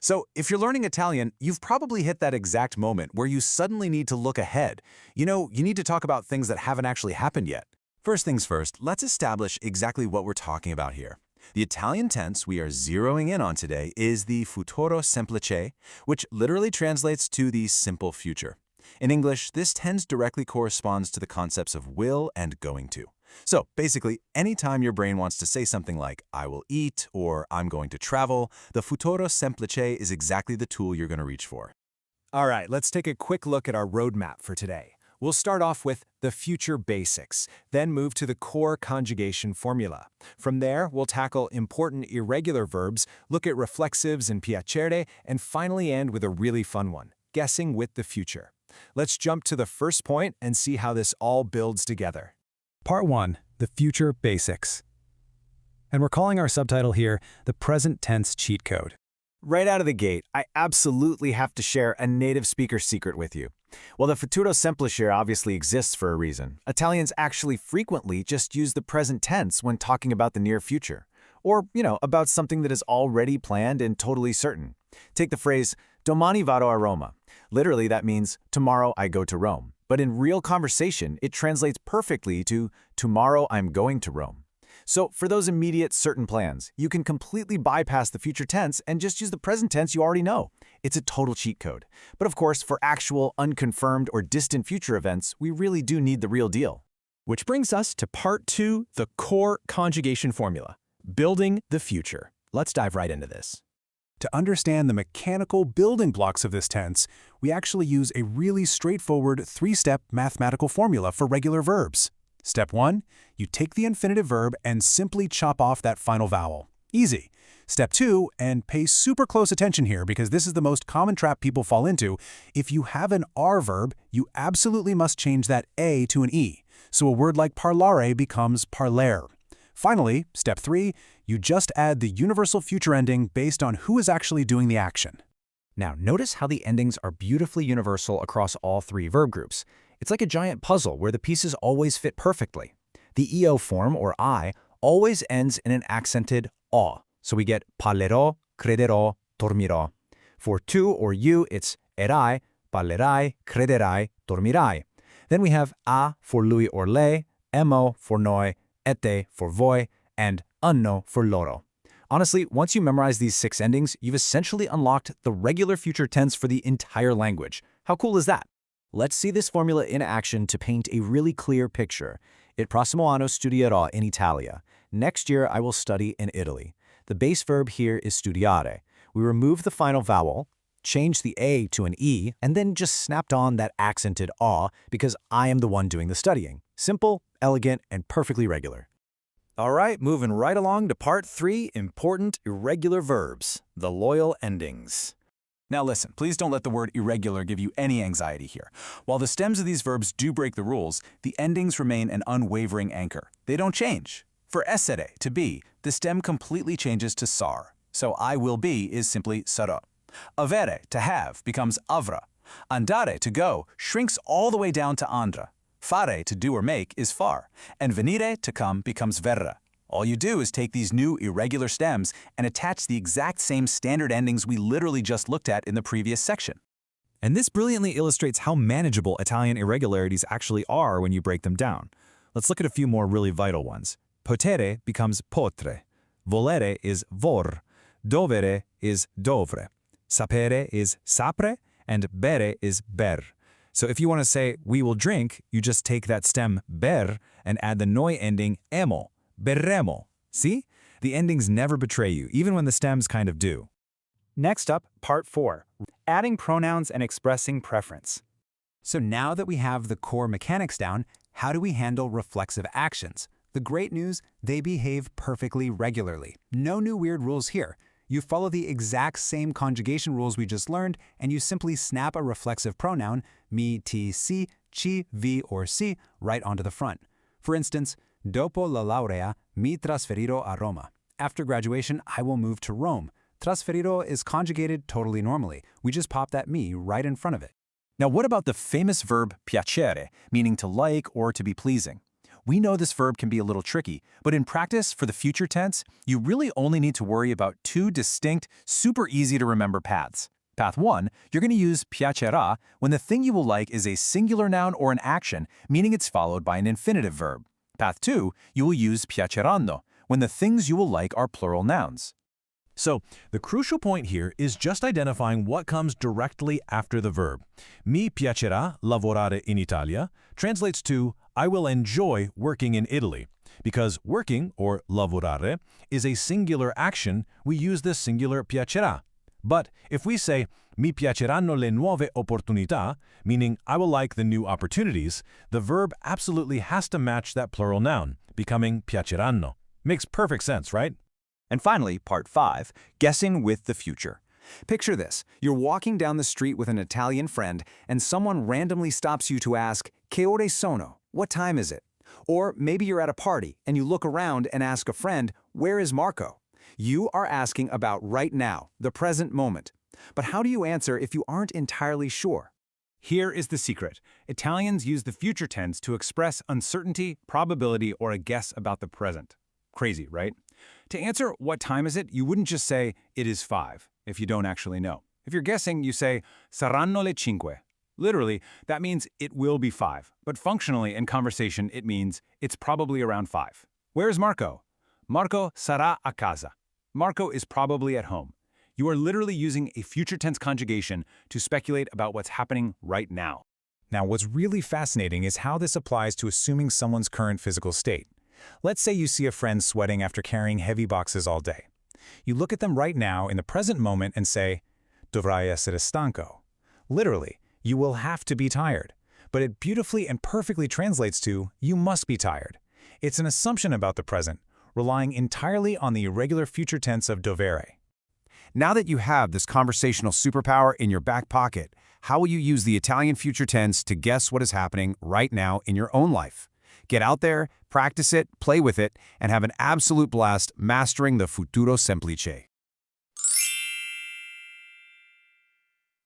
So, if you're learning Italian, you've probably hit that exact moment where you suddenly need to look ahead. You need to talk about things that haven't actually happened yet. First things first, let's establish exactly what we're talking about here. The Italian tense we are zeroing in on today is the Futuro Semplice, which literally translates to the simple future. In English, this tense directly corresponds to the concepts of will and going to. So basically, anytime your brain wants to say something like, I will eat, or I'm going to travel, the Futuro Semplice is exactly the tool you're going to reach for. All right, let's take a quick look at our roadmap for today. We'll start off with the future basics, then move to the core conjugation formula. From there, we'll tackle important irregular verbs, look at reflexives and piacere, and finally end with a really fun one, guessing with the future. Let's jump to the first point and see how this all builds together. Part 1, the future basics. And we're calling our subtitle here, the present tense cheat code. Right out of the gate, I absolutely have to share a native speaker secret with you. While the Futuro Semplice obviously exists for a reason, Italians actually frequently just use the present tense when talking about the near future. Or, about something that is already planned and totally certain. Take the phrase, domani vado a Roma. Literally, that means, tomorrow I go to Rome. But in real conversation, it translates perfectly to, tomorrow I'm going to Rome. So for those immediate certain plans, you can completely bypass the future tense and just use the present tense you already know. It's a total cheat code. But of course, for actual, unconfirmed, or distant future events, we really do need the real deal. Which brings us to Part 2, the core conjugation formula, building the future. Let's dive right into this. To understand the mechanical building blocks of this tense, we actually use a really straightforward three-step mathematical formula for regular verbs. Step 1, you take the infinitive verb and simply chop off that final vowel. Easy. Step 2, and pay super close attention here because this is the most common trap people fall into, if you have an R verb, you absolutely must change that A to an E. So a word like parlare becomes parler. Finally, step 3, you just add the universal future ending based on who is actually doing the action. Now, notice how the endings are beautifully universal across all three verb groups. It's like a giant puzzle where the pieces always fit perfectly. The EO form, or I, always ends in an accented O, so we get parlerò, crederò, dormirò. For tu or you, it's erai, parlerai, crederai, dormirai. Then we have a for lui or lei, emo for noi, ete for voi, and anno for loro. Honestly, once you memorize these 6 endings, you've essentially unlocked the regular future tense for the entire language. How cool is that? Let's see this formula in action to paint a really clear picture. Il prossimo anno studierò in Italia. Next year, I will study in Italy. The base verb here is studiare. We remove the final vowel, change the A to an E, and then just snapped on that accented A because I am the one doing the studying. Simple, elegant, and perfectly regular. All right, moving right along to Part 3, important irregular verbs, the loyal endings. Now listen, please don't let the word irregular give you any anxiety here. While the stems of these verbs do break the rules, the endings remain an unwavering anchor. They don't change. For essere, to be, the stem completely changes to sar. So I will be is simply sarò. Avere, to have, becomes avrà. Andare, to go, shrinks all the way down to andrà. Fare, to do or make, is far. And venire, to come, becomes verrà. All you do is take these new irregular stems and attach the exact same standard endings we literally just looked at in the previous section. And this brilliantly illustrates how manageable Italian irregularities actually are when you break them down. Let's look at a few more really vital ones. Potere becomes potre. Volere is vor. Dovere is dovre. Sapere is sapre. And bere is ber. So if you want to say, we will drink, you just take that stem ber and add the noi ending emo, berremo. See? The endings never betray you, even when the stems kind of do. Next up, Part 4, adding pronouns and expressing preference. So now that we have the core mechanics down, how do we handle reflexive actions? The great news, they behave perfectly regularly. No new weird rules here. You follow the exact same conjugation rules we just learned, and you simply snap a reflexive pronoun, mi, ti, si, ci, vi, or si, right onto the front. For instance, dopo la laurea, mi trasferirò a Roma. After graduation, I will move to Rome. Trasferirò is conjugated totally normally. We just pop that mi right in front of it. Now what about the famous verb piacere, meaning to like or to be pleasing? We know this verb can be a little tricky, but in practice, for the future tense, you really only need to worry about two distinct, super easy to remember paths. Path 1, you're going to use piacerà when the thing you will like is a singular noun or an action, meaning it's followed by an infinitive verb. Path 2, you will use piaceranno when the things you will like are plural nouns. So, the crucial point here is just identifying what comes directly after the verb. Mi piacerà lavorare in Italia translates to I will enjoy working in Italy. Because working, or lavorare, is a singular action, we use the singular piacerà. But if we say mi piaceranno le nuove opportunità, meaning I will like the new opportunities, the verb absolutely has to match that plural noun, becoming piaceranno. Makes perfect sense, right? And finally, part 5, guessing with the future. Picture this. You're walking down the street with an Italian friend, and someone randomly stops you to ask, "Che ore sono?" What time is it? Or maybe you're at a party, and you look around and ask a friend, "Where is Marco?" You are asking about right now, the present moment. But how do you answer if you aren't entirely sure? Here is the secret. Italians use the future tense to express uncertainty, probability, or a guess about the present. Crazy, right? To answer what time is it, you wouldn't just say, "It is 5," if you don't actually know. If you're guessing, you say, "Saranno le 5." Literally, that means it will be 5, but functionally in conversation it means it's probably around 5. Where's Marco? Marco sarà a casa. Marco is probably at home. You are literally using a future tense conjugation to speculate about what's happening right now. Now, what's really fascinating is how this applies to assuming someone's current physical state. Let's say you see a friend sweating after carrying heavy boxes all day. You look at them right now in the present moment and say, "Dovrai essere stanco." Literally, you will have to be tired. But it beautifully and perfectly translates to, you must be tired. It's an assumption about the present, relying entirely on the irregular future tense of dovere. Now that you have this conversational superpower in your back pocket, how will you use the Italian future tense to guess what is happening right now in your own life? Get out there, practice it, play with it, and have an absolute blast mastering the Futuro Semplice.